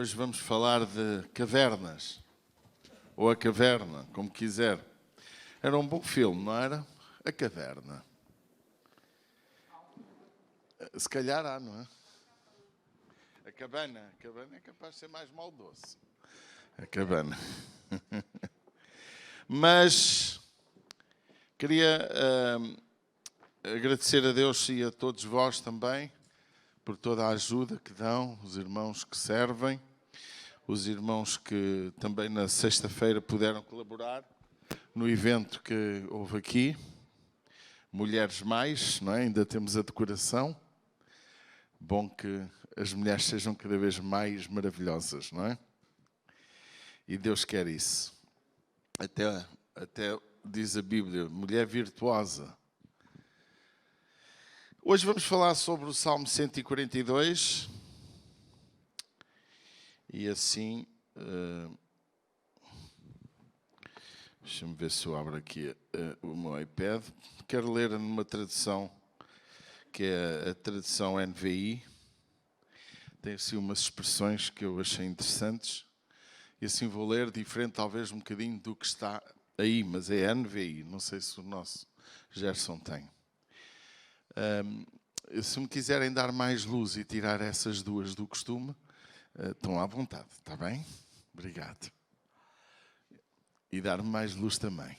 Hoje vamos falar de cavernas, ou a caverna, como quiser. Era um bom filme, não era? A Caverna. Se calhar há, não é? A cabana é capaz de ser mais maldoce. A cabana. Mas queria agradecer a Deus e a todos vós também por toda a ajuda que dão, os irmãos que servem, os irmãos que também na sexta-feira puderam colaborar no evento que houve aqui. Mulheres mais, não é? Ainda temos a decoração. Bom que as mulheres sejam cada vez mais maravilhosas, não é? E Deus quer isso. Até diz a Bíblia, mulher virtuosa. Hoje vamos falar sobre o Salmo 142. E assim, deixa-me ver se eu abro aqui o meu iPad. Quero ler numa tradução que é a tradução NVI. Tem assim umas expressões que eu achei interessantes. E assim vou ler diferente, talvez um bocadinho do que está aí, mas é NVI. Não sei se o nosso Gerson tem. Se me quiserem dar mais luz e tirar essas duas do costume, estão à vontade, está bem? Obrigado. E dar-me mais luz também.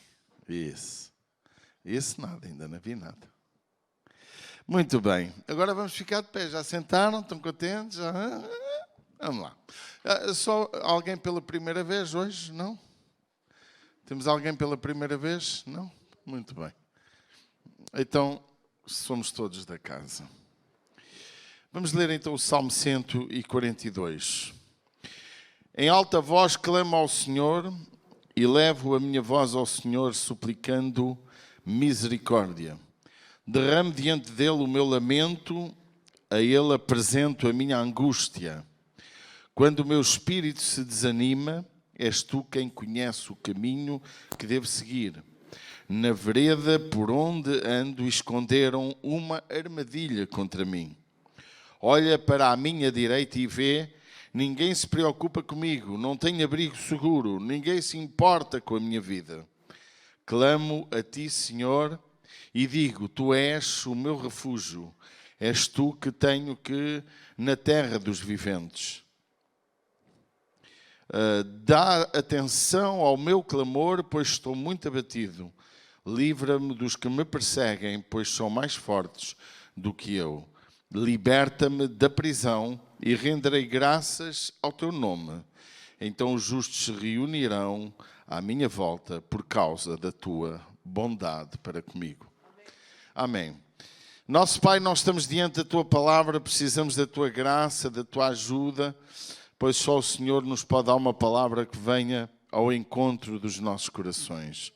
Esse nada, ainda não vi nada. Muito bem. Agora vamos ficar de pé. Já sentaram? Estão contentes? Vamos lá. Só alguém pela primeira vez hoje? Não? Temos alguém pela primeira vez? Não? Muito bem. Então, somos todos da casa. Vamos ler então o Salmo 142. Em alta voz clamo ao Senhor e levo a minha voz ao Senhor suplicando misericórdia. Derramo diante dele o meu lamento, a ele apresento a minha angústia. Quando o meu espírito se desanima, és tu quem conhece o caminho que devo seguir. Na vereda por onde ando esconderam uma armadilha contra mim. Olha para a minha direita e vê, ninguém se preocupa comigo, não tenho abrigo seguro, ninguém se importa com a minha vida. Clamo a ti, Senhor, e digo, tu és o meu refúgio, és tu que tenho que na terra dos viventes. Dá atenção ao meu clamor, pois estou muito abatido. Livra-me dos que me perseguem, pois são mais fortes do que eu. Liberta-me da prisão e renderei graças ao teu nome. Então os justos se reunirão à minha volta por causa da tua bondade para comigo. Amém. Nosso Pai, nós estamos diante da tua palavra, precisamos da tua graça, da tua ajuda, pois só o Senhor nos pode dar uma palavra que venha ao encontro dos nossos corações.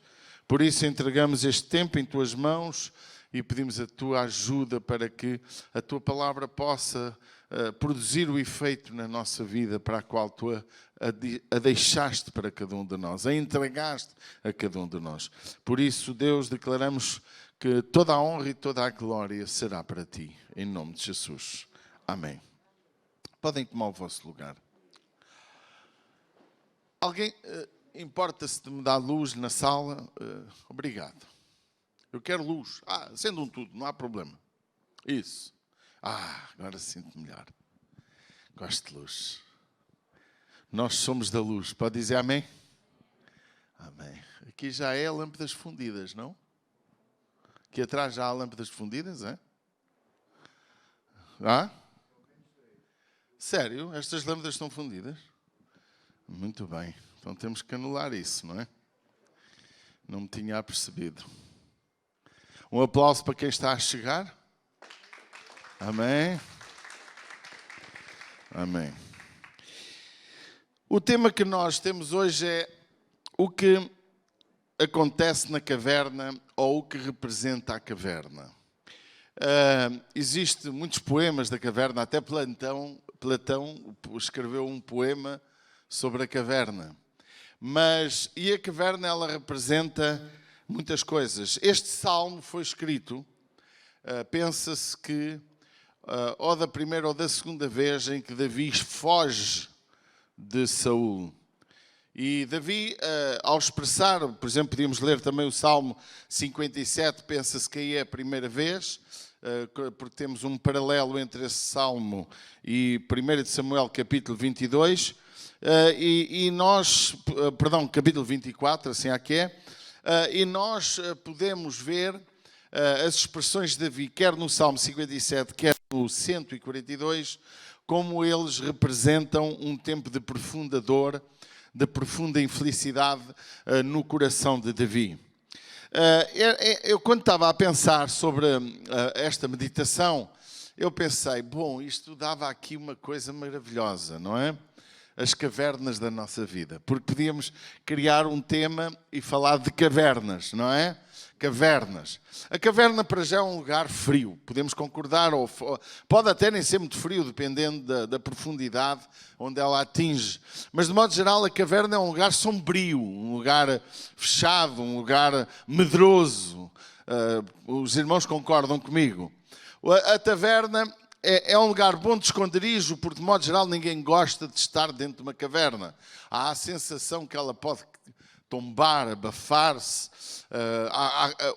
Por isso entregamos este tempo em tuas mãos e pedimos a tua ajuda para que a tua palavra possa produzir o efeito na nossa vida para a qual tu a deixaste para cada um de nós, a entregaste a cada um de nós. Por isso, Deus, declaramos que toda a honra e toda a glória será para ti, em nome de Jesus. Amém. Podem tomar o vosso lugar. Alguém importa-se de me dar luz na sala? Obrigado. Eu quero luz. Acendam tudo, não há problema. Isso. Agora sinto melhor. Gosto de luz. Nós somos da luz. Pode dizer amém? Amém. Aqui já é lâmpadas fundidas, não? Aqui atrás já há lâmpadas fundidas, é? Sério? Estas lâmpadas estão fundidas? Muito bem. Então temos que anular isso, não é? Não me tinha apercebido. Um aplauso para quem está a chegar. Amém. Amém. O tema que nós temos hoje é o que acontece na caverna ou o que representa a caverna. Existem muitos poemas da caverna, até Platão escreveu um poema sobre a caverna. E a caverna, ela representa muitas coisas. Este salmo foi escrito, pensa-se que ou da primeira ou da segunda vez em que Davi foge de Saul. E Davi, ao expressar, por exemplo, podíamos ler também o Salmo 57, pensa-se que aí é a primeira vez, porque temos um paralelo entre esse Salmo e 1 de Samuel, capítulo 22, e nós, perdão, capítulo 24, assim é que é, e nós podemos ver as expressões de Davi, quer no Salmo 57, quer no 142, como eles representam um tempo de profunda dor, de profunda infelicidade no coração de Davi. Eu, quando estava a pensar sobre esta meditação, eu pensei, bom, isto dava aqui uma coisa maravilhosa, não é? As cavernas da nossa vida. Porque podíamos criar um tema e falar de cavernas, não é? Cavernas. A caverna para já é um lugar frio, podemos concordar, ou pode até nem ser muito frio, dependendo da profundidade onde ela atinge. Mas, de modo geral, a caverna é um lugar sombrio, um lugar fechado, um lugar medroso. Os irmãos concordam comigo. A taverna é um lugar bom de esconderijo, porque, de modo geral, ninguém gosta de estar dentro de uma caverna. Há a sensação que ela pode tombar, abafar-se.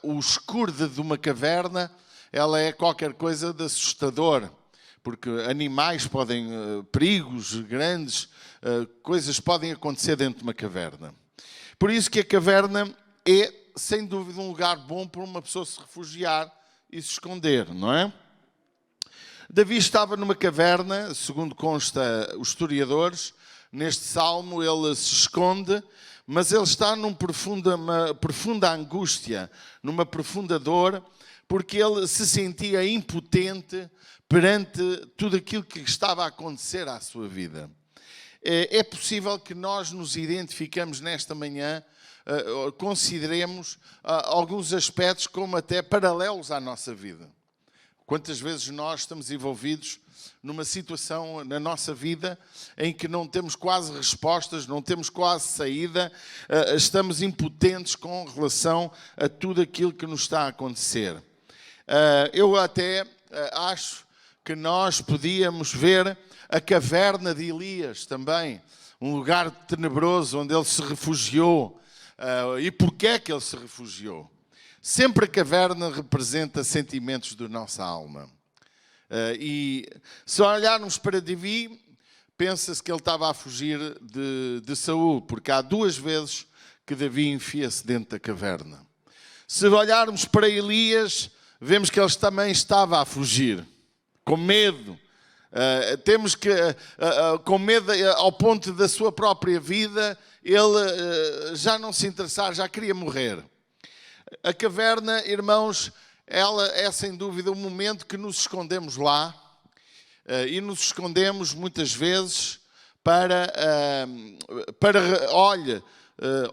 O escuro de uma caverna, ela é qualquer coisa de assustador, porque animais podem, perigos grandes, coisas podem acontecer dentro de uma caverna. Por isso que a caverna é, sem dúvida, um lugar bom para uma pessoa se refugiar e se esconder, não é? Davi estava numa caverna, segundo consta os historiadores, neste salmo ele se esconde, mas ele está numa profunda angústia, numa profunda dor, porque ele se sentia impotente perante tudo aquilo que estava a acontecer à sua vida. É possível que nós nos identificamos nesta manhã, consideremos alguns aspectos como até paralelos à nossa vida. Quantas vezes nós estamos envolvidos numa situação na nossa vida em que não temos quase respostas, não temos quase saída, estamos impotentes com relação a tudo aquilo que nos está a acontecer. Eu até acho que nós podíamos ver a caverna de Elias também, um lugar tenebroso onde ele se refugiou. E porquê é que ele se refugiou? Sempre a caverna representa sentimentos da nossa alma. E se olharmos para Davi, pensa-se que ele estava a fugir de Saul, porque há duas vezes que Davi enfia-se dentro da caverna. Se olharmos para Elias, vemos que ele também estava a fugir, com medo. Temos que, com medo ao ponto da sua própria vida, ele já não se interessar, já queria morrer. A caverna, irmãos, ela é sem dúvida um momento que nos escondemos lá e nos escondemos muitas vezes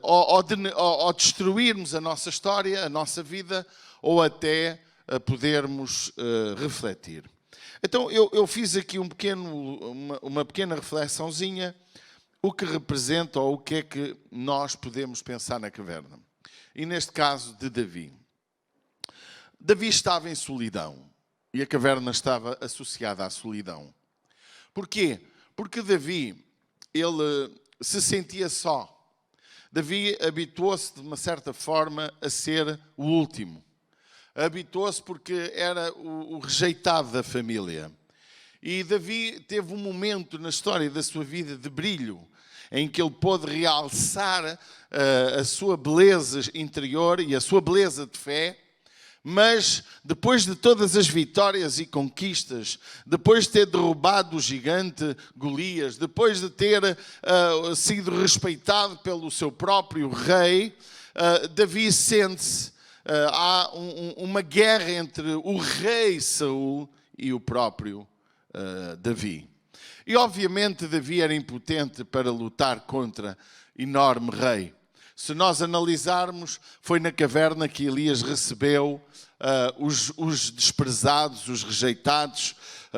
ou destruirmos a nossa história, a nossa vida, ou até podermos refletir. Então eu fiz aqui uma pequena reflexãozinha, o que representa ou o que é que nós podemos pensar na caverna. E neste caso de Davi. Davi estava em solidão e a caverna estava associada à solidão. Porquê? Porque Davi, ele se sentia só. Davi habituou-se de uma certa forma a ser o último. Habituou-se porque era o rejeitado da família. E Davi teve um momento na história da sua vida de brilho, em que ele pôde realçar a sua beleza interior e a sua beleza de fé, mas depois de todas as vitórias e conquistas, depois de ter derrubado o gigante Golias, depois de ter sido respeitado pelo seu próprio rei, Davi sente-se, há uma guerra entre o rei Saul e o próprio Davi. E obviamente Davi era impotente para lutar contra enorme rei. Se nós analisarmos, foi na caverna que Elias recebeu os desprezados, os rejeitados.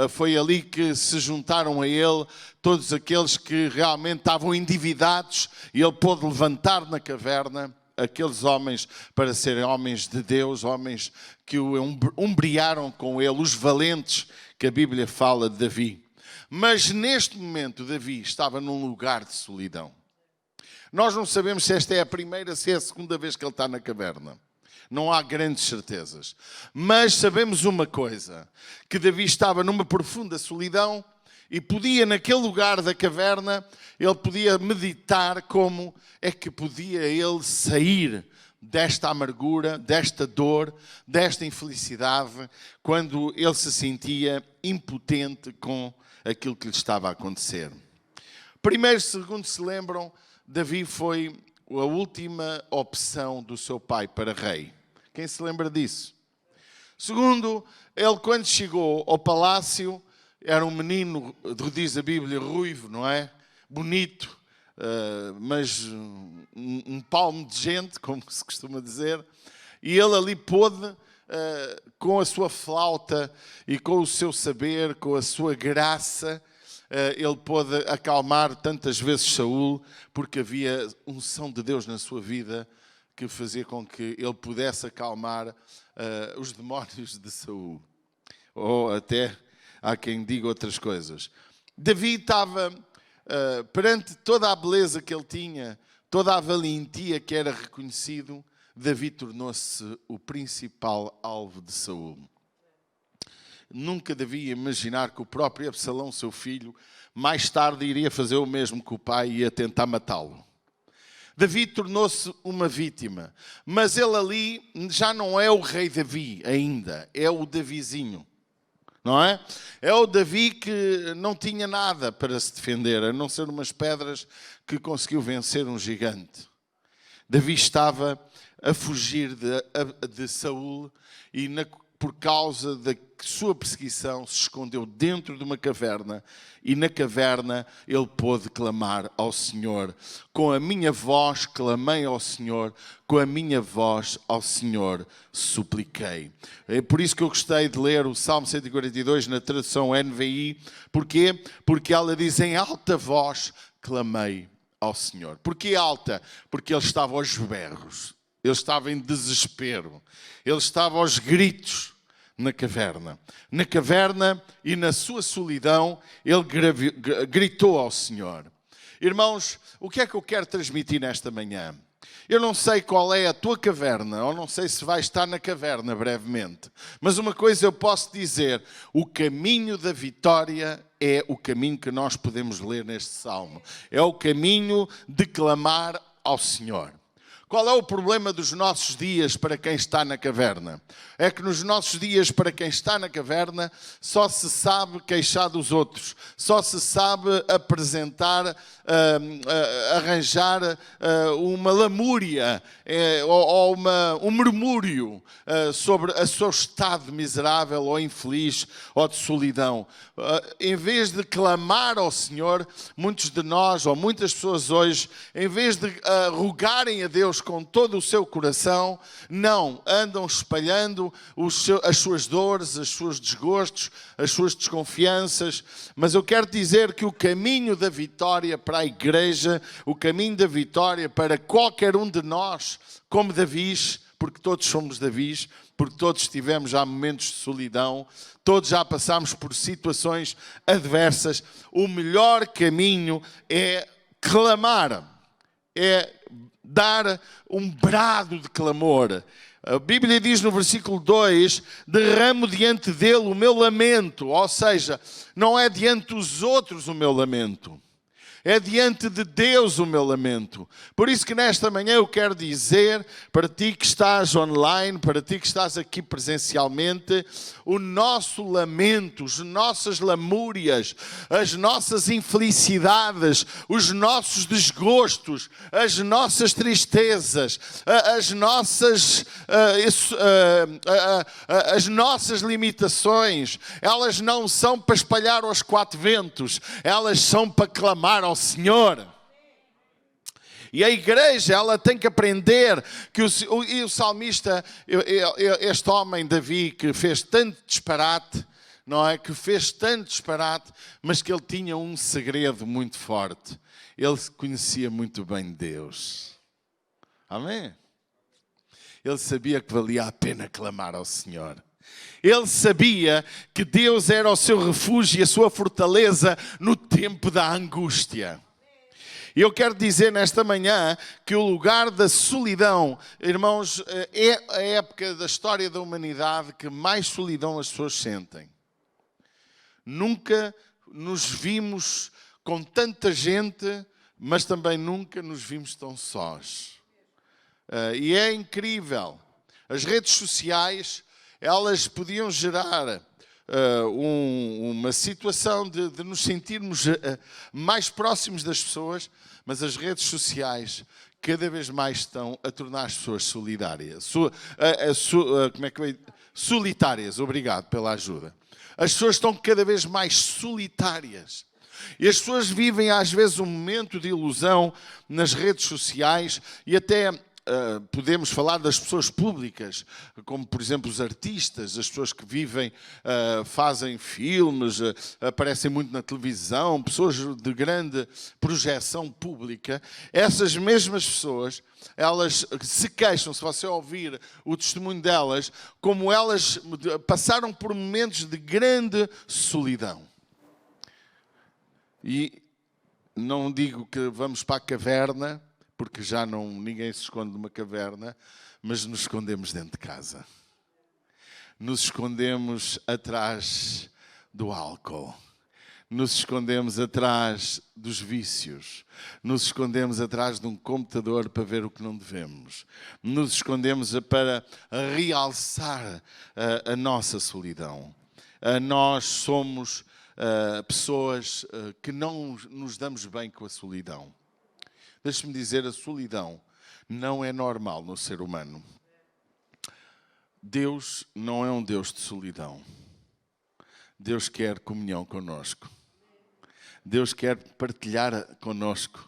Foi ali que se juntaram a ele todos aqueles que realmente estavam endividados e ele pôde levantar na caverna aqueles homens para serem homens de Deus, homens que o umbriaram com ele, os valentes que a Bíblia fala de Davi. Mas neste momento Davi estava num lugar de solidão. Nós não sabemos se esta é a primeira, se é a segunda vez que ele está na caverna. Não há grandes certezas. Mas sabemos uma coisa, que Davi estava numa profunda solidão e podia, naquele lugar da caverna, ele podia meditar como é que podia ele sair desta amargura, desta dor, desta infelicidade, quando ele se sentia impotente com aquilo que lhe estava a acontecer. Primeiro, segundo se lembram, Davi foi a última opção do seu pai para rei. Quem se lembra disso? Segundo, ele quando chegou ao palácio, era um menino, diz a Bíblia, ruivo, não é? Bonito, mas um palmo de gente, como se costuma dizer. E ele ali pôde, com a sua flauta e com o seu saber, com a sua graça, ele pôde acalmar tantas vezes Saul, porque havia unção de Deus na sua vida que fazia com que ele pudesse acalmar os demónios de Saul. Ou até há quem diga outras coisas. Davi estava, perante toda a beleza que ele tinha, toda a valentia que era reconhecido, Davi tornou-se o principal alvo de Saul. Nunca devia imaginar que o próprio Absalão, seu filho, mais tarde iria fazer o mesmo que o pai e ia tentar matá-lo. Davi tornou-se uma vítima, mas ele ali já não é o rei Davi ainda, é o Davizinho, não é? É o Davi que não tinha nada para se defender, a não ser umas pedras que conseguiu vencer um gigante. Davi estava a fugir de Saul e por causa da sua perseguição se escondeu dentro de uma caverna e na caverna ele pôde clamar ao Senhor. Com a minha voz clamei ao Senhor, com a minha voz ao Senhor supliquei. É por isso que eu gostei de ler o Salmo 142 na tradução NVI. Porquê? Porque ela diz em alta voz clamei ao Senhor. Porquê alta? Porque ele estava aos berros, ele estava em desespero, ele estava aos gritos. Na caverna e na sua solidão, ele gritou ao Senhor. Irmãos, o que é que eu quero transmitir nesta manhã? Eu não sei qual é a tua caverna, ou não sei se vais estar na caverna brevemente, mas uma coisa eu posso dizer, o caminho da vitória é o caminho que nós podemos ler neste Salmo. É o caminho de clamar ao Senhor. Qual é o problema dos nossos dias para quem está na caverna? É que nos nossos dias, para quem está na caverna, só se sabe queixar dos outros, só se sabe apresentar, arranjar uma lamúria ou um murmúrio sobre o seu estado miserável ou infeliz ou de solidão. Em vez de clamar ao Senhor, muitos de nós, ou muitas pessoas hoje, em vez de rogarem a Deus com todo o seu coração, não, andam espalhando as suas dores, os seus desgostos, as suas desconfianças. Mas eu quero dizer que o caminho da vitória para a igreja, o caminho da vitória para qualquer um de nós, como Davis, porque todos somos Davis, porque todos tivemos já momentos de solidão, todos já passámos por situações adversas, o melhor caminho é clamar, é dar um brado de clamor. A Bíblia diz no versículo 2, derramo diante dele o meu lamento, ou seja, não é diante dos outros o meu lamento. É diante de Deus o meu lamento. Por isso que nesta manhã eu quero dizer, para ti que estás online, para ti que estás aqui presencialmente, o nosso lamento, as nossas lamúrias, as nossas infelicidades, os nossos desgostos, as nossas tristezas, as nossas limitações, elas não são para espalhar aos quatro ventos, elas são para clamar ao Senhor. E a igreja, ela tem que aprender que o salmista, este homem Davi, que fez tanto disparate, não é? Que fez tanto disparate, mas que ele tinha um segredo muito forte. Ele conhecia muito bem Deus. Amém? Ele sabia que valia a pena clamar ao Senhor. Ele sabia que Deus era o seu refúgio e a sua fortaleza no tempo da angústia. E eu quero dizer nesta manhã que o lugar da solidão, irmãos, é a época da história da humanidade que mais solidão as pessoas sentem. Nunca nos vimos com tanta gente, mas também nunca nos vimos tão sós. E é incrível. As redes sociais, elas podiam gerar uma situação de nos sentirmos mais próximos das pessoas, mas as redes sociais cada vez mais estão a tornar as pessoas solidárias. Solitárias, obrigado pela ajuda. As pessoas estão cada vez mais solitárias. E as pessoas vivem às vezes um momento de ilusão nas redes sociais e até podemos falar das pessoas públicas, como por exemplo os artistas, as pessoas que vivem, fazem filmes, aparecem muito na televisão, pessoas de grande projeção pública. Essas mesmas pessoas, elas se queixam, se você ouvir o testemunho delas, como elas passaram por momentos de grande solidão. E não digo que vamos para a caverna, porque já ninguém se esconde numa caverna, mas nos escondemos dentro de casa. Nos escondemos atrás do álcool. Nos escondemos atrás dos vícios. Nos escondemos atrás de um computador para ver o que não devemos. Nos escondemos para realçar a nossa solidão. Nós somos pessoas que não nos damos bem com a solidão. Deixe-me dizer, a solidão não é normal no ser humano. Deus não é um Deus de solidão. Deus quer comunhão connosco. Deus quer partilhar connosco.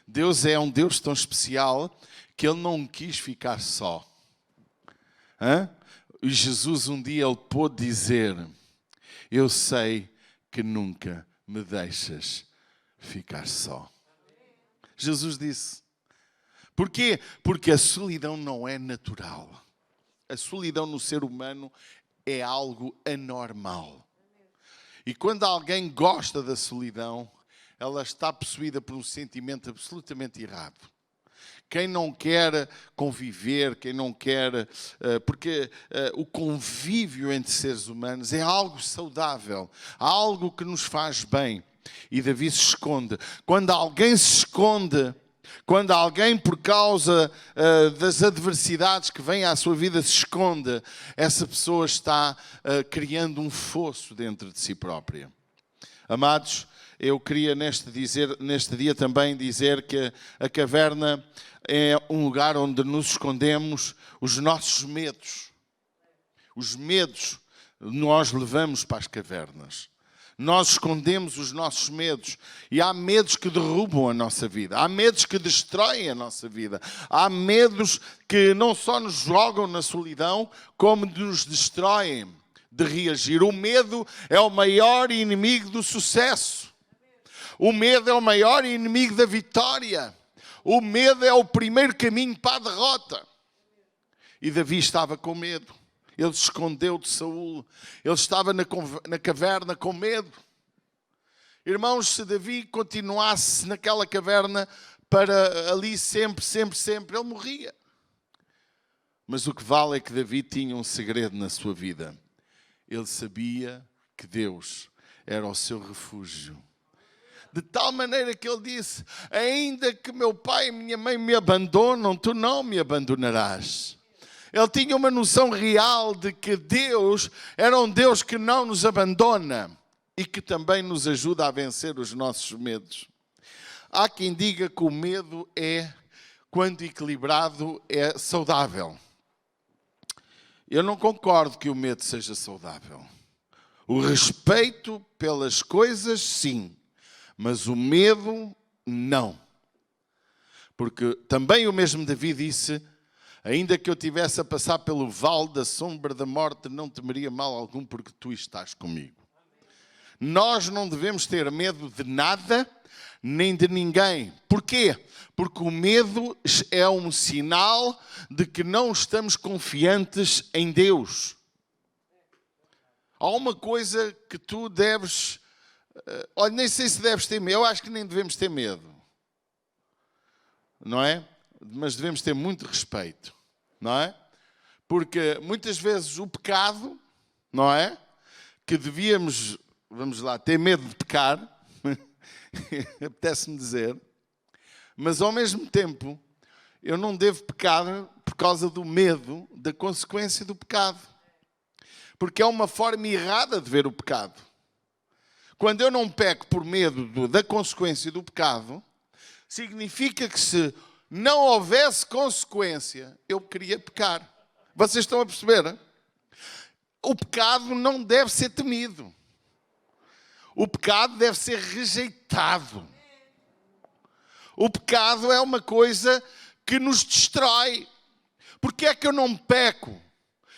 Deus é um Deus tão especial que Ele não quis ficar só. E Jesus um dia Ele pôde dizer: eu sei que nunca me deixas ficar só. Jesus disse. Porquê? Porque a solidão não é natural. A solidão no ser humano é algo anormal. E quando alguém gosta da solidão, ela está possuída por um sentimento absolutamente errado. Quem não quer conviver, quem não quer... Porque o convívio entre seres humanos é algo saudável, algo que nos faz bem. E Davi se esconde. Quando alguém se esconde, quando alguém por causa das adversidades que vêm à sua vida se esconde, essa pessoa está criando um fosso dentro de si própria. Amados, eu queria neste dia também dizer que a caverna é um lugar onde nos escondemos os nossos medos. Os medos nós levamos para as cavernas. Nós escondemos os nossos medos. E há medos que derrubam a nossa vida. Há medos que destroem a nossa vida. Há medos que não só nos jogam na solidão, como nos destroem de reagir. O medo é o maior inimigo do sucesso. O medo é o maior inimigo da vitória. O medo é o primeiro caminho para a derrota. E Davi estava com medo. Ele se escondeu de Saul. Ele estava na caverna com medo. Irmãos, se Davi continuasse naquela caverna para ali sempre, ele morria. Mas o que vale é que Davi tinha um segredo na sua vida. Ele sabia que Deus era o seu refúgio. De tal maneira que ele disse: ainda que meu pai e minha mãe me abandonam, tu não me abandonarás. Ele tinha uma noção real de que Deus era um Deus que não nos abandona e que também nos ajuda a vencer os nossos medos. Há quem diga que o medo quando equilibrado, é saudável. Eu não concordo que o medo seja saudável. O respeito pelas coisas, sim, mas o medo, não. Porque também o mesmo Davi disse: ainda que eu tivesse a passar pelo vale da sombra da morte, não temeria mal algum, porque tu estás comigo. Nós não devemos ter medo de nada, nem de ninguém. Porquê? Porque o medo é um sinal de que não estamos confiantes em Deus. Há uma coisa que tu deves... olha, nem sei se deves ter medo. Eu acho que nem devemos ter medo. Não é? Mas devemos ter muito respeito. Não é? Porque muitas vezes o pecado, não é? Que devíamos, vamos lá, ter medo de pecar, apetece-me dizer, mas ao mesmo tempo eu não devo pecar por causa do medo da consequência do pecado. Porque é uma forma errada de ver o pecado. Quando eu não peco por medo da consequência do pecado, significa que se não houvesse consequência, eu queria pecar. Vocês estão a perceber? O pecado não deve ser temido. O pecado deve ser rejeitado. O pecado é uma coisa que nos destrói. Porque é que eu não peco?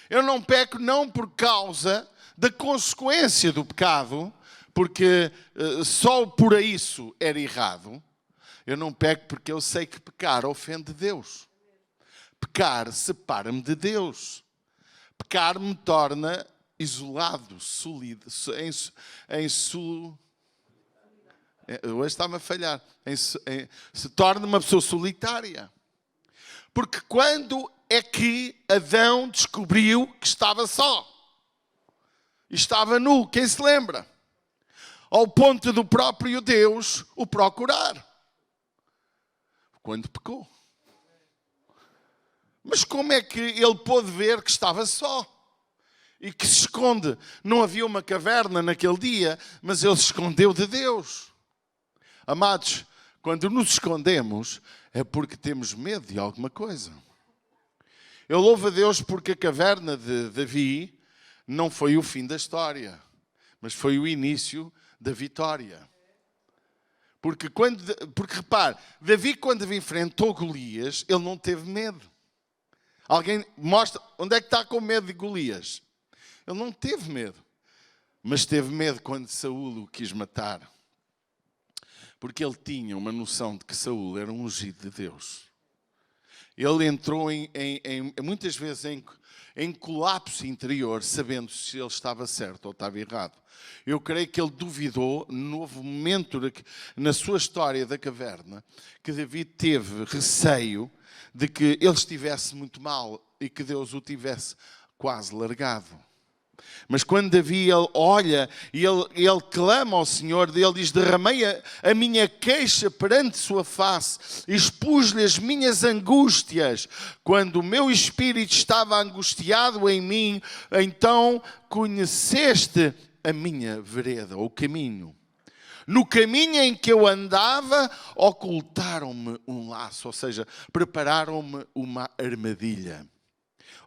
Eu não peco não por causa da consequência do pecado, porque só por isso era errado. Eu não peco porque eu sei que pecar ofende Deus. Pecar separa-me de Deus. Pecar me torna isolado, solido, hoje está-me a falhar. Se torna uma pessoa solitária. Porque quando é que Adão descobriu que estava só? Estava nu, quem se lembra? Ao ponto do próprio Deus o procurar. Quando pecou. Mas como é que ele pôde ver que estava só? E que se esconde? Não havia uma caverna naquele dia, mas ele se escondeu de Deus. Amados, quando nos escondemos, é porque temos medo de alguma coisa. Eu louvo a Deus porque a caverna de Davi não foi o fim da história, mas foi o início da vitória. Porque repare, Davi quando enfrentou Golias, ele não teve medo. Alguém mostra onde é que está com medo de Golias? Ele não teve medo, mas teve medo quando Saúl o quis matar. Porque ele tinha uma noção de que Saúl era um ungido de Deus. Ele entrou muitas vezes em colapso interior, sabendo se ele estava certo ou estava errado. Eu creio que ele duvidou, no novo momento na sua história da caverna, que Davi teve receio de que ele estivesse muito mal e que Deus o tivesse quase largado. Mas quando Davi ele olha e ele clama ao Senhor, ele diz: derramei a minha queixa perante sua face, expus-lhe as minhas angústias. Quando o meu espírito estava angustiado em mim, então conheceste a minha vereda, o caminho. No caminho em que eu andava, ocultaram-me um laço, ou seja, prepararam-me uma armadilha.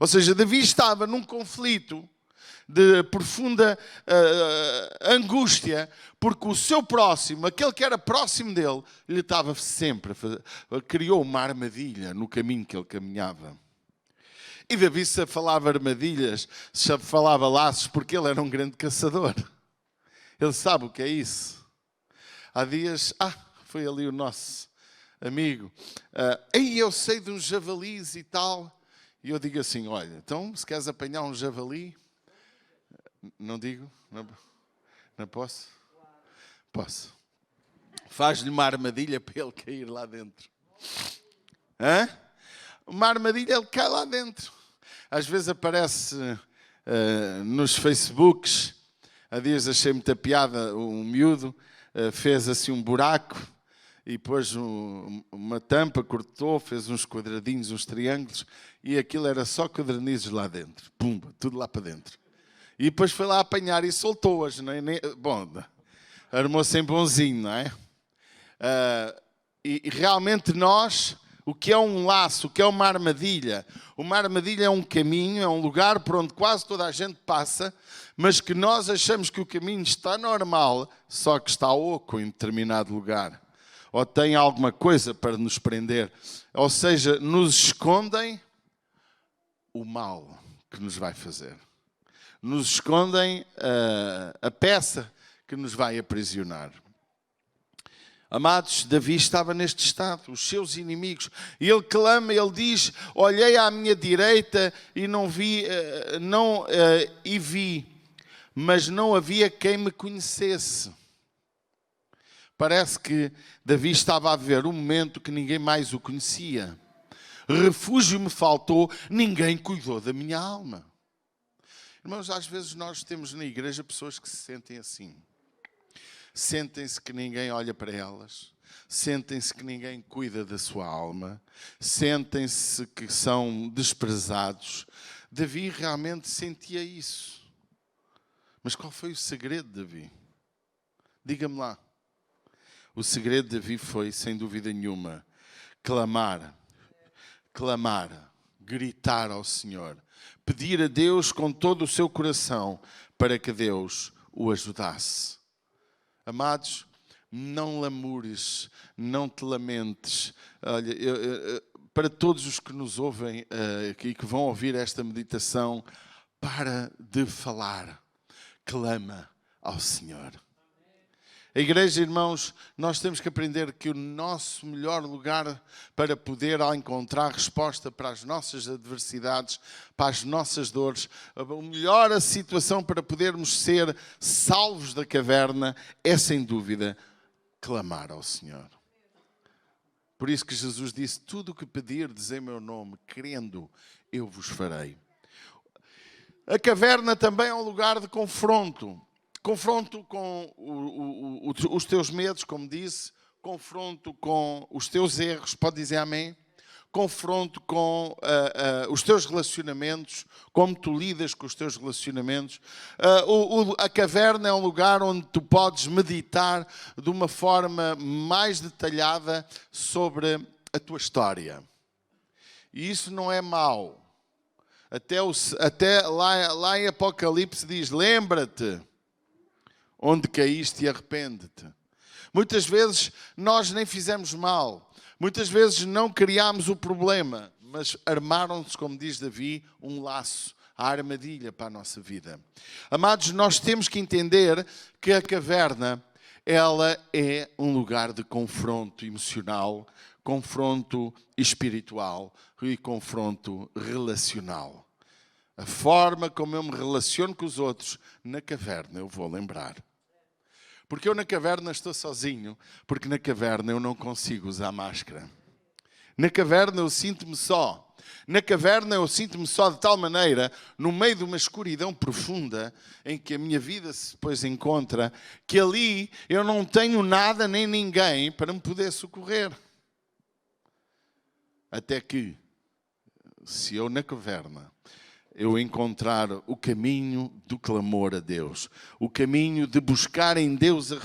Ou seja, Davi estava num conflito de profunda angústia, porque o seu próximo, aquele que era próximo dele, lhe estava sempre, criou uma armadilha no caminho que ele caminhava. E Davi se falava armadilhas, se falava laços, porque ele era um grande caçador. Ele sabe o que é isso. Há dias, foi ali o nosso amigo, aí eu sei de uns javalis e tal, e eu digo assim: olha, então se queres apanhar um javali, não digo? Não posso? Posso. Faz-lhe uma armadilha para ele cair lá dentro. Hã? Uma armadilha, ele cai lá dentro. Às vezes aparece nos Facebooks. Há dias achei muita piada, um miúdo fez assim um buraco e pôs uma tampa, cortou, fez uns quadradinhos, uns triângulos, e aquilo era só quadernizes lá dentro. Pumba, tudo lá para dentro. E depois foi lá apanhar e soltou-as. Não é? Bom, armou-se em bonzinho, não é? E realmente nós, o que é um laço, o que é uma armadilha? Uma armadilha é um caminho, é um lugar por onde quase toda a gente passa, mas que nós achamos que o caminho está normal, só que está oco em determinado lugar. Ou tem alguma coisa para nos prender. Ou seja, nos escondem o mal que nos vai fazer. Nos escondem a peça que nos vai aprisionar. Amados, Davi estava neste estado, os seus inimigos. E ele clama, ele diz: olhei à minha direita e não vi, e vi. mas não havia quem me conhecesse. Parece que Davi estava a viver um momento que ninguém mais o conhecia. Refúgio me faltou, ninguém cuidou da minha alma. Irmãos, às vezes nós temos na igreja pessoas que se sentem assim. Sentem-se que ninguém olha para elas. Sentem-se que ninguém cuida da sua alma. Sentem-se que são desprezados. Davi realmente sentia isso. Mas qual foi o segredo de Davi? Diga-me lá. O segredo de Davi foi, sem dúvida nenhuma, clamar, gritar ao Senhor, pedir a Deus com todo o seu coração para que Deus o ajudasse. Amados, não lamures, não te lamentes. Olha, para todos os que nos ouvem e que vão ouvir esta meditação, para de falar, clama ao Senhor. A igreja, irmãos, nós temos que aprender que o nosso melhor lugar para poder encontrar resposta para as nossas adversidades, para as nossas dores, a melhor situação para podermos ser salvos da caverna é, sem dúvida, clamar ao Senhor. Por isso que Jesus disse, tudo o que pedirdes em meu nome, crendo, eu vos farei. A caverna também é um lugar de confronto. Confronto com os teus medos, como disse. Confronto com os teus erros, pode dizer amém? Confronto com os teus relacionamentos, como tu lidas com os teus relacionamentos. A caverna é um lugar onde tu podes meditar de uma forma mais detalhada sobre a tua história. E isso não é mau. Até lá em Apocalipse diz, lembra-te onde caíste e arrepende-te. Muitas vezes nós nem fizemos mal. Muitas vezes não criámos o problema, mas armaram-se, como diz Davi, um laço, a armadilha para a nossa vida. Amados, nós temos que entender que a caverna, ela é um lugar de confronto emocional, confronto espiritual e confronto relacional. A forma como eu me relaciono com os outros, na caverna eu vou lembrar. Porque eu na caverna estou sozinho, porque na caverna eu não consigo usar máscara. Na caverna eu sinto-me só. Na caverna eu sinto-me só de tal maneira, no meio de uma escuridão profunda, em que a minha vida se depois encontra, que ali eu não tenho nada nem ninguém para me poder socorrer. Até que, se eu na caverna eu encontrar o caminho do clamor a Deus, o caminho de buscar em Deus a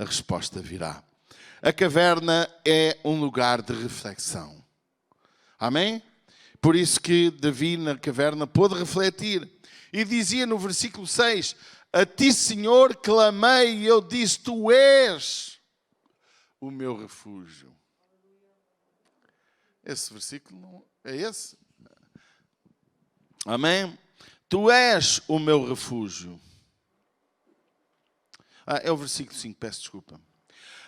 resposta virá. A caverna é um lugar de reflexão. Amém? Por isso que Davi na caverna pôde refletir. E dizia no versículo 6, a ti, Senhor, clamei e eu disse, tu és o meu refúgio. Esse versículo não é esse? Amém? Tu és o meu refúgio. É o versículo 5, peço desculpa.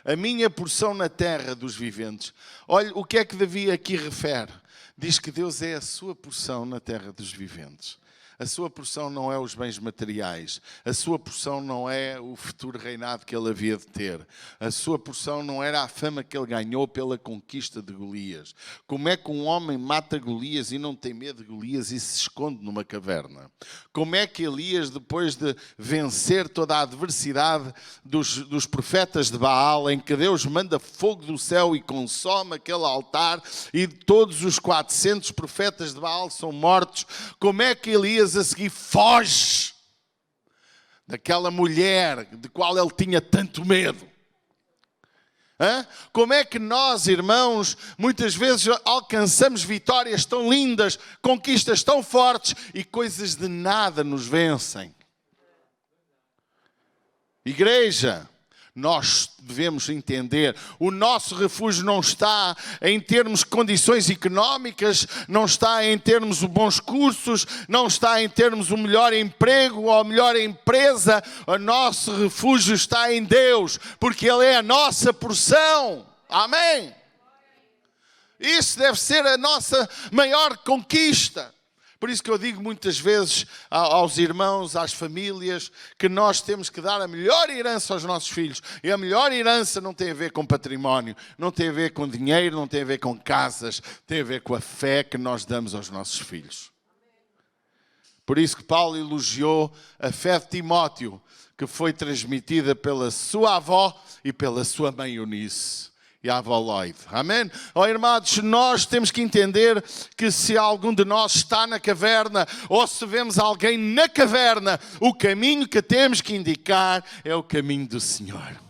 A minha porção na terra dos viventes. Olha, o que é que Davi aqui refere? Diz que Deus é a sua porção na terra dos viventes. A sua porção não é os bens materiais. A sua porção não é o futuro reinado que ele havia de ter. A sua porção não era a fama que ele ganhou pela conquista de Golias. Como é que um homem mata Golias e não tem medo de Golias e se esconde numa caverna? Como é que Elias, depois de vencer toda a adversidade dos profetas de Baal, em que Deus manda fogo do céu e consome aquele altar e todos os 400 profetas de Baal são mortos, como é que Elias a seguir foge daquela mulher de qual ele tinha tanto medo? Como é que nós, irmãos, muitas vezes alcançamos vitórias tão lindas, conquistas tão fortes e coisas de nada nos vencem? Igreja, nós devemos entender, o nosso refúgio não está em termos condições económicas, não está em termos de bons cursos, não está em termos o melhor emprego ou a melhor empresa. O nosso refúgio está em Deus, porque Ele é a nossa porção. Amém? Isso deve ser a nossa maior conquista. Por isso que eu digo muitas vezes aos irmãos, às famílias, que nós temos que dar a melhor herança aos nossos filhos. E a melhor herança não tem a ver com património, não tem a ver com dinheiro, não tem a ver com casas, tem a ver com a fé que nós damos aos nossos filhos. Por isso que Paulo elogiou a fé de Timóteo, que foi transmitida pela sua avó e pela sua mãe Eunice. E a avó Lloyd. Amém? Oh, irmãos, nós temos que entender que se algum de nós está na caverna ou se vemos alguém na caverna, o caminho que temos que indicar é o caminho do Senhor.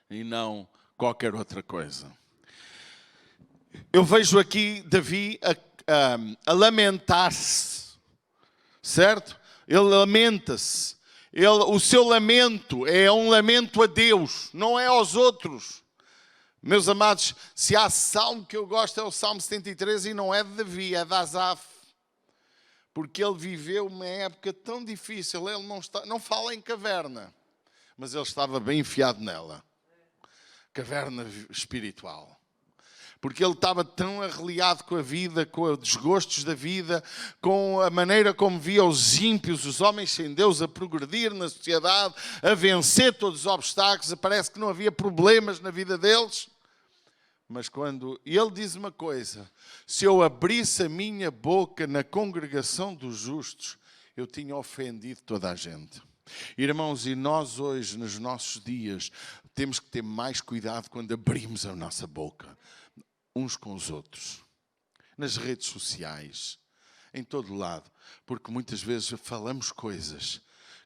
E não qualquer outra coisa. Eu vejo aqui Davi a lamentar-se. Certo? Ele lamenta-se. O seu lamento é um lamento a Deus, não é aos outros. Meus amados, se há salmo que eu gosto é o Salmo 73 e não é de Davi, é de Asaf. Porque ele viveu uma época tão difícil, ele não fala em caverna, mas ele estava bem enfiado nela. Caverna espiritual. Porque ele estava tão arreliado com a vida, com os desgostos da vida, com a maneira como via os ímpios, os homens sem Deus, a progredir na sociedade, a vencer todos os obstáculos. Parece que não havia problemas na vida deles. Mas quando ele diz uma coisa, se eu abrisse a minha boca na congregação dos justos, eu tinha ofendido toda a gente. Irmãos, e nós hoje, nos nossos dias, temos que ter mais cuidado quando abrimos a nossa boca. Uns com os outros, nas redes sociais, em todo lado, porque muitas vezes falamos coisas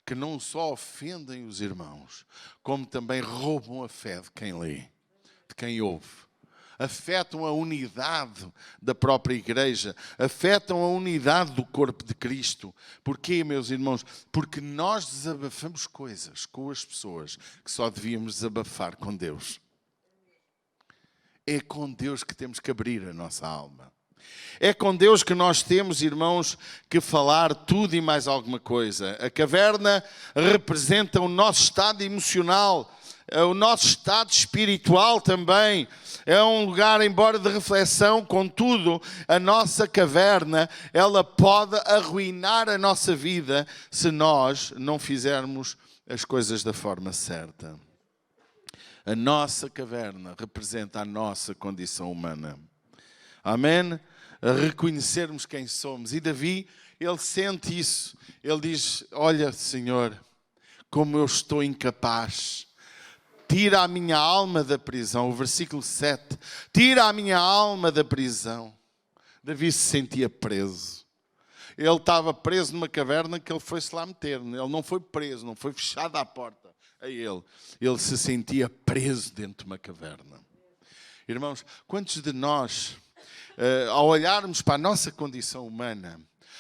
que não só ofendem os irmãos, como também roubam a fé de quem lê, de quem ouve. Afetam a unidade da própria igreja, afetam a unidade do corpo de Cristo. Porquê, meus irmãos? Porque nós desabafamos coisas com as pessoas que só devíamos desabafar com Deus. É com Deus que temos que abrir a nossa alma. É com Deus que nós temos, irmãos, que falar tudo e mais alguma coisa. A caverna representa o nosso estado emocional, o nosso estado espiritual também. É um lugar, embora de reflexão, contudo, a nossa caverna, ela pode arruinar a nossa vida se nós não fizermos as coisas da forma certa. A nossa caverna representa a nossa condição humana. Amém? A reconhecermos quem somos. E Davi, ele sente isso. Ele diz, olha, Senhor, como eu estou incapaz. Tira a minha alma da prisão. O versículo 7. Tira a minha alma da prisão. Davi se sentia preso. Ele estava preso numa caverna que ele foi-se lá meter. Ele não foi preso, não foi fechado à porta. A ele se sentia preso dentro de uma caverna. Irmãos, quantos de nós, ao olharmos para a nossa condição humana,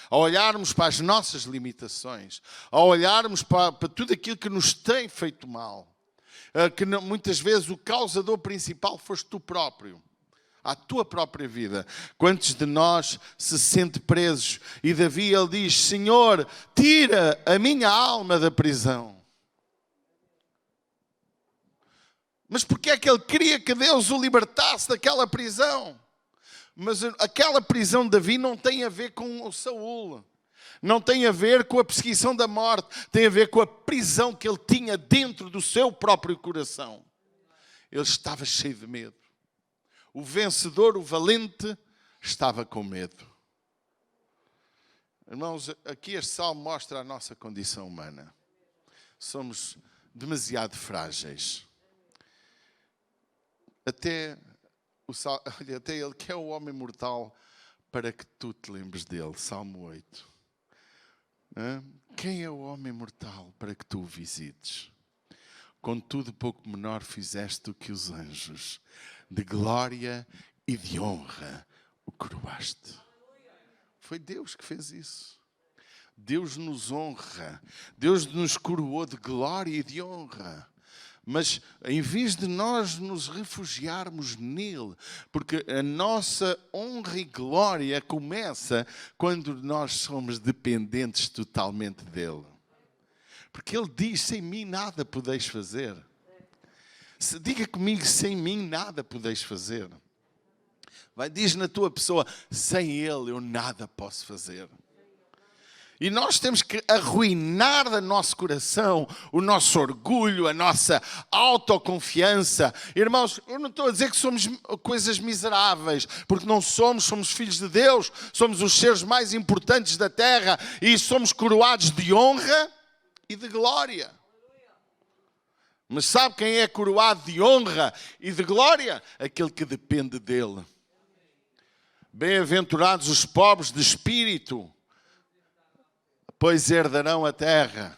ao olharmos para as nossas limitações, ao olharmos para tudo aquilo que nos tem feito mal, que muitas vezes o causador principal foste tu próprio, à tua própria vida. Quantos de nós se sentem presos? E Davi, ele diz, Senhor, tira a minha alma da prisão. Mas porque é que ele queria que Deus o libertasse daquela prisão? Mas aquela prisão de Davi não tem a ver com o Saul. Não tem a ver com a perseguição da morte. Tem a ver com a prisão que ele tinha dentro do seu próprio coração. Ele estava cheio de medo. O vencedor, o valente, estava com medo. Irmãos, aqui este salmo mostra a nossa condição humana. Somos demasiado frágeis. Até ele que é o homem mortal para que tu te lembres dele. Salmo 8. Quem é o homem mortal para que tu o visites? Contudo, pouco menor fizeste do que os anjos. De glória e de honra o coroaste. Foi Deus que fez isso. Deus nos honra. Deus nos coroou de glória e de honra. Mas em vez de nós nos refugiarmos nele, porque a nossa honra e glória começa quando nós somos dependentes totalmente dele. Porque ele diz, sem mim nada podeis fazer. Diga comigo, sem mim nada podeis fazer. Diz na tua pessoa, sem Ele eu nada posso fazer. E nós temos que arruinar do nosso coração o nosso orgulho, a nossa autoconfiança. Irmãos, eu não estou a dizer que somos coisas miseráveis, porque não somos, somos filhos de Deus, somos os seres mais importantes da terra e somos coroados de honra e de glória. Mas sabe quem é coroado de honra e de glória? Aquele que depende dele. Bem-aventurados os pobres de espírito, pois herdarão a terra.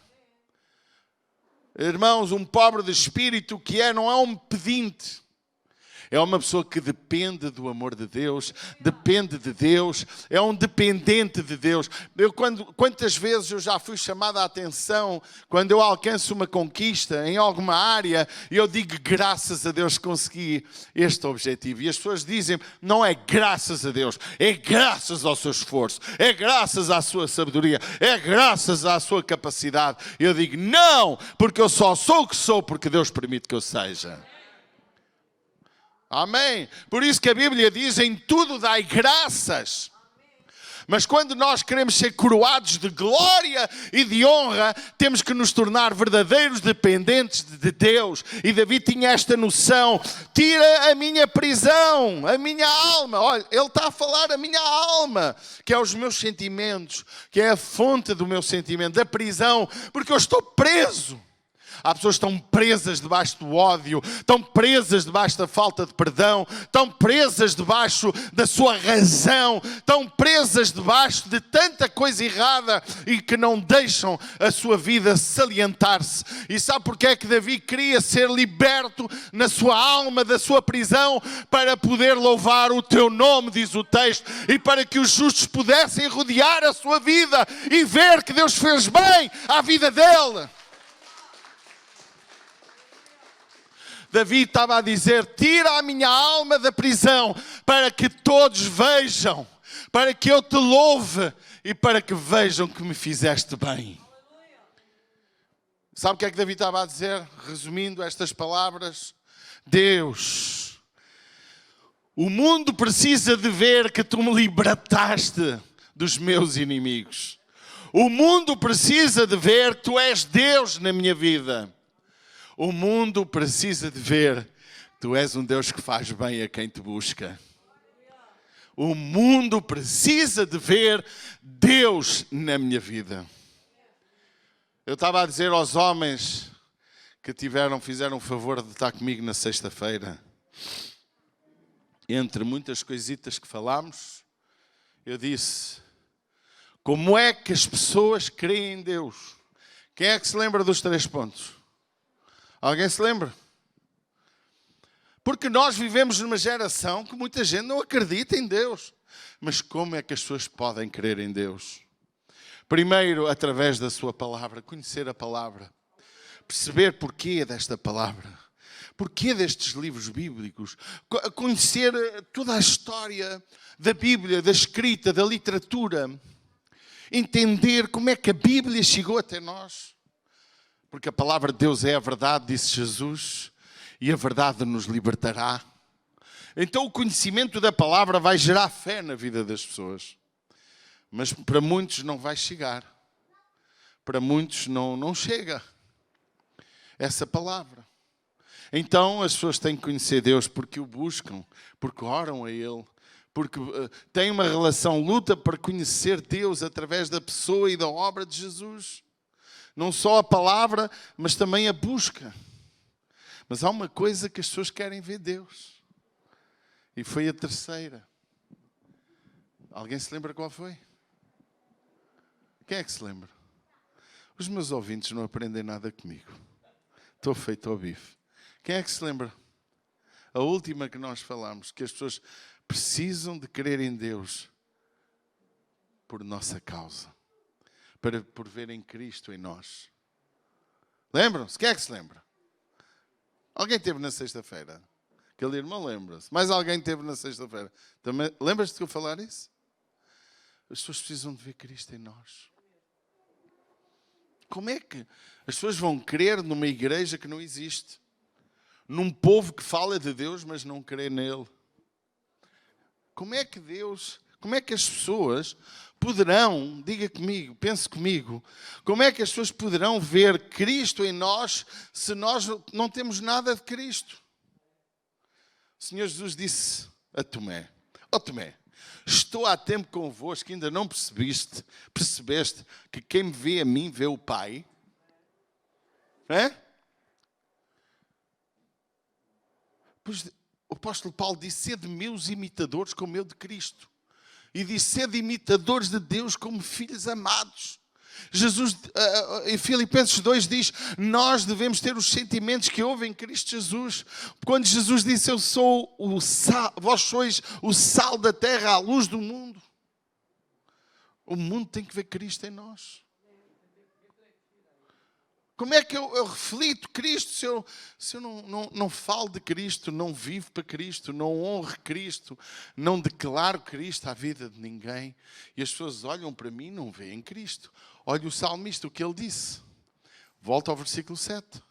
Irmãos, um pobre de espírito não é um pedinte. É uma pessoa que depende do amor de Deus, depende de Deus, é um dependente de Deus. Quantas vezes eu já fui chamado a atenção quando eu alcanço uma conquista em alguma área e eu digo graças a Deus consegui este objetivo. E as pessoas dizem, não é graças a Deus, é graças ao seu esforço, é graças à sua sabedoria, é graças à sua capacidade. Eu digo, não, porque eu só sou o que sou porque Deus permite que eu seja. Amém? Por isso que a Bíblia diz, em tudo dai graças. Mas quando nós queremos ser coroados de glória e de honra, temos que nos tornar verdadeiros dependentes de Deus. E Davi tinha esta noção, tira a minha prisão, a minha alma. Olha, ele está a falar a minha alma, que é os meus sentimentos, que é a fonte do meu sentimento, da prisão, porque eu estou preso. Há pessoas que estão presas debaixo do ódio, estão presas debaixo da falta de perdão, estão presas debaixo da sua razão, estão presas debaixo de tanta coisa errada e que não deixam a sua vida salientar-se. E sabe porque é que Davi queria ser liberto na sua alma da sua prisão? Para poder louvar o teu nome, diz o texto, e para que os justos pudessem rodear a sua vida e ver que Deus fez bem à vida dele. Davi estava a dizer, tira a minha alma da prisão, para que todos vejam, para que eu te louve e para que vejam que me fizeste bem. Sabe o que é que Davi estava a dizer? Resumindo estas palavras, Deus, o mundo precisa de ver que tu me libertaste dos meus inimigos. O mundo precisa de ver que tu és Deus na minha vida. O mundo precisa de ver que tu és um Deus que faz bem a quem te busca. O mundo precisa de ver Deus na minha vida. Eu estava a dizer aos homens que fizeram o favor de estar comigo na sexta-feira. Entre muitas coisitas que falámos, eu disse, como é que as pessoas creem em Deus? Quem é que se lembra dos 3 pontos? Alguém se lembra? Porque nós vivemos numa geração que muita gente não acredita em Deus. Mas como é que as pessoas podem crer em Deus? Primeiro, através da sua palavra, conhecer a palavra. Perceber porquê desta palavra. Porquê destes livros bíblicos. Conhecer toda a história da Bíblia, da escrita, da literatura. Entender como é que a Bíblia chegou até nós. Porque a palavra de Deus é a verdade, disse Jesus, e a verdade nos libertará. Então o conhecimento da palavra vai gerar fé na vida das pessoas. Mas para muitos não vai chegar. Para muitos não chega essa palavra. Então as pessoas têm que conhecer Deus porque o buscam, porque oram a Ele, porque têm uma relação, luta para conhecer Deus através da pessoa e da obra de Jesus. Não só a palavra, mas também a busca. Mas há uma coisa que as pessoas querem ver Deus. E foi a terceira. Alguém se lembra qual foi? Quem é que se lembra? Os meus ouvintes não aprendem nada comigo. Estou feito ao bife. Quem é que se lembra? A última que nós falámos, que as pessoas precisam de crer em Deus por nossa causa. Por verem Cristo em nós. Lembram-se? Quem é que se lembra? Alguém esteve na sexta-feira? Aquele irmão lembra-se. Mais alguém esteve na sexta-feira? Lembras-te que eu falar isso? As pessoas precisam de ver Cristo em nós. Como é que as pessoas vão crer numa igreja que não existe? Num povo que fala de Deus, mas não crê nele? como é que as pessoas poderão, diga comigo, pense comigo, como é que as pessoas poderão ver Cristo em nós se nós não temos nada de Cristo? O Senhor Jesus disse a Tomé: ó Tomé, estou há tempo convosco, ainda não percebeste que quem me vê a mim vê o Pai? É? Pois o apóstolo Paulo disse: sede meus imitadores como eu de Cristo. E disse: sede imitadores de Deus como filhos amados. Jesus, em Filipenses 2 diz: nós devemos ter os sentimentos que houve em Cristo Jesus. Quando Jesus disse: eu sou o sal, vós sois o sal da terra, a luz do mundo. O mundo tem que ver Cristo em nós. Como é que eu reflito Cristo se eu não falo de Cristo, não vivo para Cristo, não honro Cristo, não declaro Cristo à vida de ninguém? E as pessoas olham para mim e não veem Cristo. Olha o salmista, o que ele disse. Volta ao versículo 7.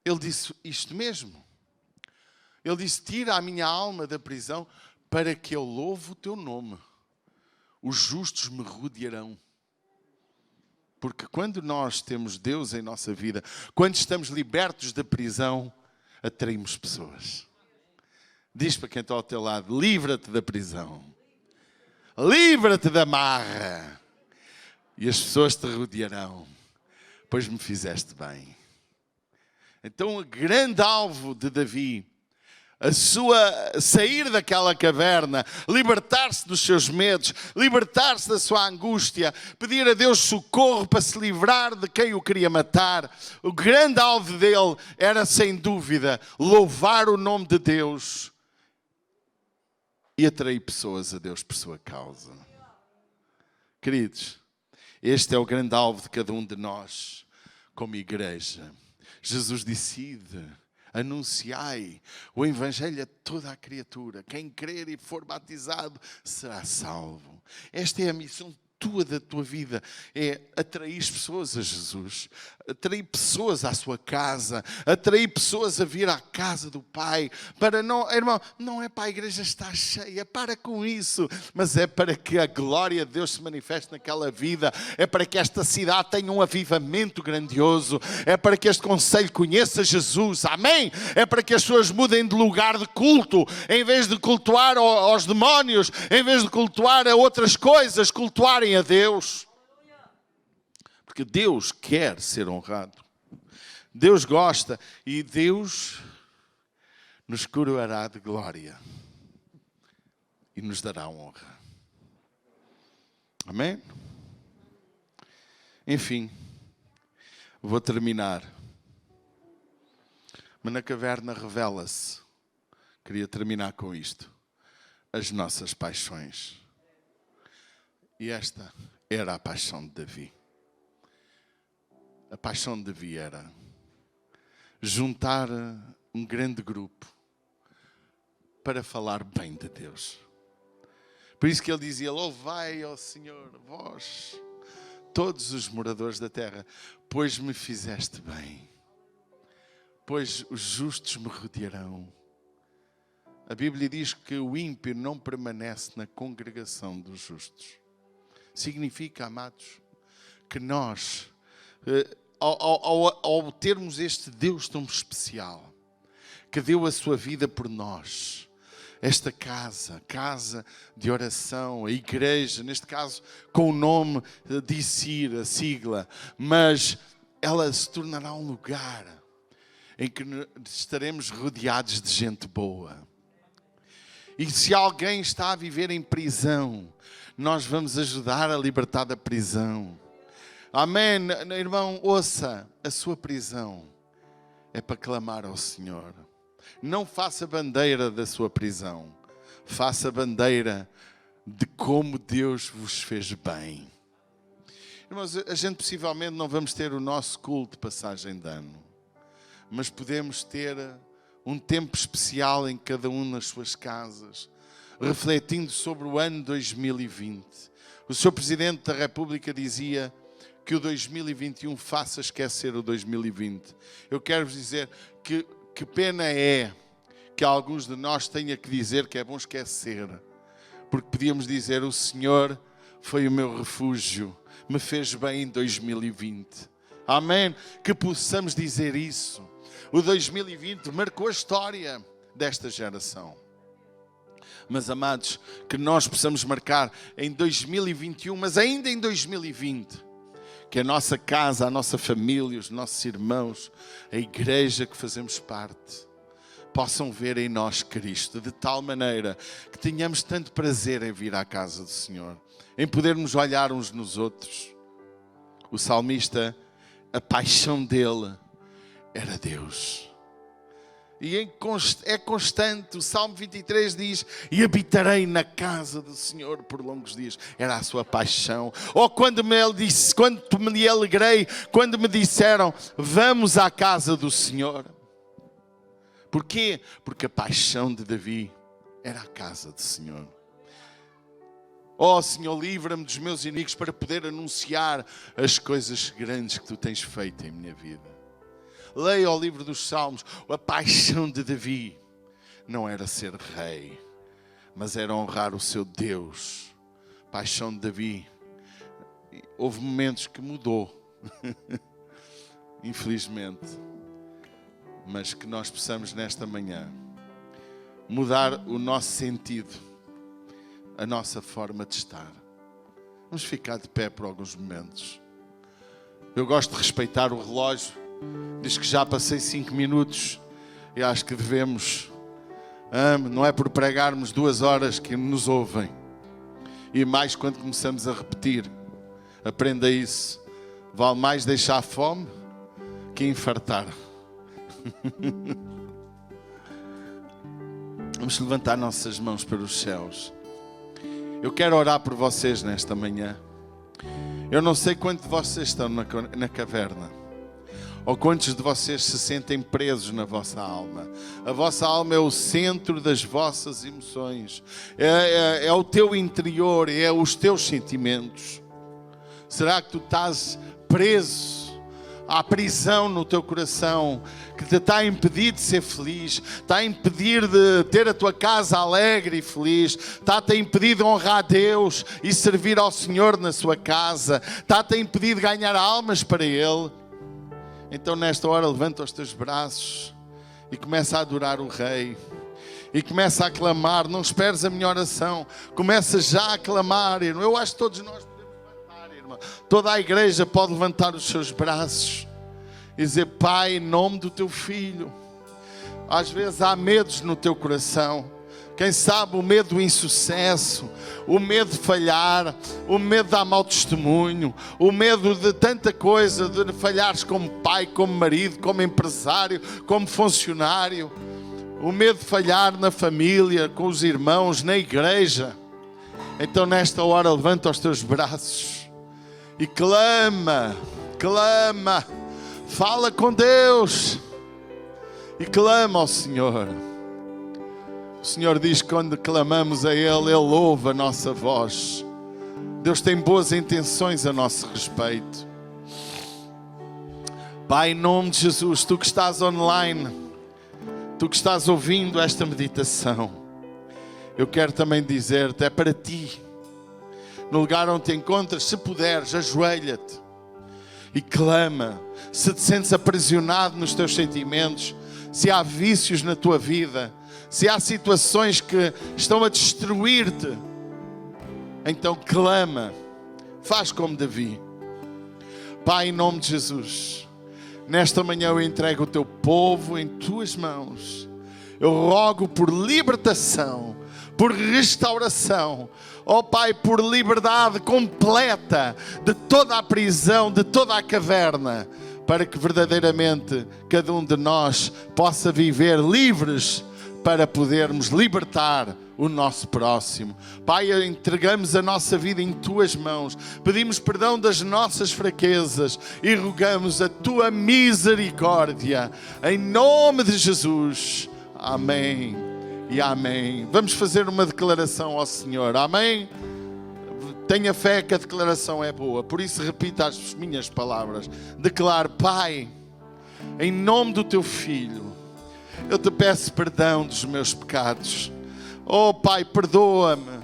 Ele disse isto mesmo. Ele disse: tira a minha alma da prisão para que eu louve o teu nome. Os justos me rodearão. Porque quando nós temos Deus em nossa vida, quando estamos libertos da prisão, atraímos pessoas. Diz para quem está ao teu lado: livra-te da prisão. Livra-te da marra. E as pessoas te rodearão, pois me fizeste bem. Então o grande alvo de Davi, sair daquela caverna, libertar-se dos seus medos, libertar-se da sua angústia, pedir a Deus socorro para se livrar de quem o queria matar. O grande alvo dele era, sem dúvida, louvar o nome de Deus e atrair pessoas a Deus por sua causa. Queridos, este é o grande alvo de cada um de nós como igreja. Jesus decide: anunciai o Evangelho a toda a criatura. Quem crer e for batizado será salvo. Esta é a missão tua da tua vida, é atrair pessoas a Jesus, atrair pessoas à sua casa, atrair pessoas a vir à casa do Pai. Para não, irmão, não é para a igreja estar cheia, para com isso, mas é para que a glória de Deus se manifeste naquela vida, é para que esta cidade tenha um avivamento grandioso, é para que este concelho conheça Jesus, amém? É para que as pessoas mudem de lugar de culto, em vez de cultuar aos demónios, em vez de cultuar a outras coisas, cultuarem a Deus. Porque Deus quer ser honrado. Deus gosta e Deus nos coroará de glória e nos dará honra. Amém? Enfim, vou terminar. Mas na caverna revela-se, queria terminar com isto, as nossas paixões. E esta era a paixão de Davi. A paixão de Davi era juntar um grande grupo para falar bem de Deus. Por isso que ele dizia: louvai ao Senhor, vós, todos os moradores da terra, pois me fizeste bem. Pois os justos me rodearão. A Bíblia diz que o ímpio não permanece na congregação dos justos. Significa, amados, que nós, ao termos este Deus tão especial, que deu a sua vida por nós, esta casa de oração, a igreja, neste caso com o nome de ICIR, a sigla, mas ela se tornará um lugar em que estaremos rodeados de gente boa. E se alguém está a viver em prisão, nós vamos ajudar a libertar da prisão. Amém? Irmão, ouça, a sua prisão é para clamar ao Senhor. Não faça bandeira da sua prisão. Faça bandeira de como Deus vos fez bem. Irmãos, a gente possivelmente não vamos ter o nosso culto de passagem de ano, mas podemos ter um tempo especial em cada um nas suas casas, refletindo sobre o ano 2020. O Sr. Presidente da República dizia que o 2021 faça esquecer o 2020. Eu quero vos dizer que pena é que alguns de nós tenham que dizer que é bom esquecer Porque podíamos dizer: o Senhor foi o meu refúgio, me fez bem em 2020. Amém? Que possamos dizer isso. O 2020 marcou a história desta geração. Mas, amados, que nós possamos marcar em 2021, mas ainda em 2020, que a nossa casa, a nossa família, os nossos irmãos, a igreja que fazemos parte, possam ver em nós Cristo, de tal maneira que tenhamos tanto prazer em vir à casa do Senhor, em podermos olhar uns nos outros. O salmista, a paixão dele era Deus. E é constante. O Salmo 23 diz: e habitarei na casa do Senhor por longos dias. Era a sua paixão. Ou quando me alegrei, quando me disseram: vamos à casa do Senhor. Porquê? Porque a paixão de Davi era a casa do Senhor. Oh Senhor, livra-me dos meus inimigos para poder anunciar as coisas grandes que Tu tens feito em minha vida. Leia o livro dos Salmos. A paixão de Davi não era ser rei, mas era honrar o seu Deus. A paixão de Davi. Houve momentos que mudou, infelizmente. Mas que nós possamos nesta manhã mudar o nosso sentido, a nossa forma de estar. Vamos ficar de pé por alguns momentos. Eu gosto de respeitar o relógio. Diz que já passei 5 minutos e acho que devemos, não é por pregarmos 2 horas que nos ouvem. E mais quando começamos a repetir. Aprenda isso. Vale mais deixar fome que infartar. Vamos levantar nossas mãos para os céus. Eu quero orar por vocês nesta manhã. Eu não sei quantos de vocês estão na caverna, ou quantos de vocês se sentem presos na vossa alma. A vossa alma é o centro das vossas emoções, é o teu interior, é os teus sentimentos. Será que tu estás preso à prisão no teu coração, que te está a impedir de ser feliz, está a impedir de ter a tua casa alegre e feliz, está-te a impedir de honrar a Deus e servir ao Senhor na sua casa, está-te a impedir de ganhar almas para Ele? Então nesta hora levanta os teus braços e começa a adorar o Rei. E começa a clamar. Não esperes a minha oração, começa já a clamar, irmão. Eu acho que todos nós podemos levantar, irmão. Toda a igreja pode levantar os seus braços e dizer: Pai, em nome do teu Filho. Às vezes há medos no teu coração. Quem sabe o medo do insucesso, o medo de falhar, o medo de dar mau testemunho, o medo de tanta coisa, de falhares como pai, como marido, como empresário, como funcionário, o medo de falhar na família, com os irmãos, na igreja. Então nesta hora levanta os teus braços e clama, fala com Deus e clama ao Senhor. O Senhor diz que quando clamamos a Ele, Ele ouve a nossa voz. Deus tem boas intenções a nosso respeito. Pai, em nome de Jesus, Tu que estás online, Tu que estás ouvindo esta meditação, eu quero também dizer-te, é para Ti. No lugar onde te encontras, se puderes, ajoelha-te e clama. Se te sentes aprisionado nos teus sentimentos, se há vícios na tua vida, se há situações que estão a destruir-te, então clama, faz como Davi. Pai, em nome de Jesus, nesta manhã eu entrego o teu povo em tuas mãos. Eu rogo por libertação, por restauração, ó Pai, por liberdade completa de toda a prisão, de toda a caverna, para que verdadeiramente cada um de nós possa viver livres para podermos libertar o nosso próximo. Pai, entregamos a nossa vida em Tuas mãos, pedimos perdão das nossas fraquezas e rogamos a Tua misericórdia, em nome de Jesus. Amém e amém. Vamos fazer uma declaração ao Senhor, amém? Tenha fé que a declaração é boa, por isso repita as minhas palavras. Declaro: Pai, em nome do Teu Filho, eu Te peço perdão dos meus pecados. Oh Pai, perdoa-me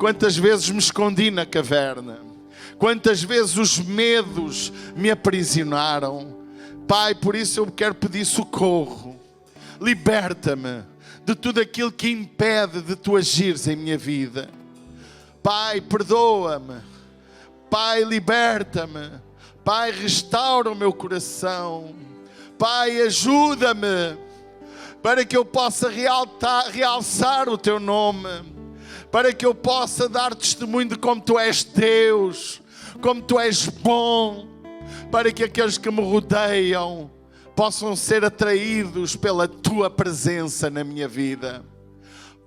Quantas vezes me escondi na caverna. Quantas vezes os medos me aprisionaram. Pai, por isso eu quero pedir socorro. Liberta-me de tudo aquilo que impede de tu agires em minha vida. Pai, perdoa-me. Pai, liberta-me. Pai, restaura o meu coração. Pai, ajuda-me para que eu possa realçar o teu nome, para que eu possa dar testemunho de como tu és Deus, como tu és bom, para que aqueles que me rodeiam possam ser atraídos pela tua presença na minha vida.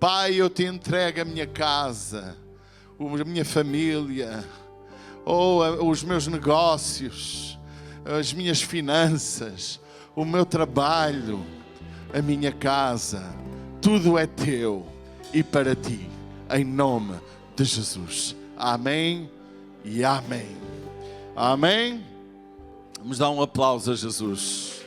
Pai, eu te entrego a minha casa, a minha família, os meus negócios, as minhas finanças, o meu trabalho, a minha casa. Tudo é teu e para ti, em nome de Jesus. Amém e amém. Amém. Vamos dar um aplauso a Jesus.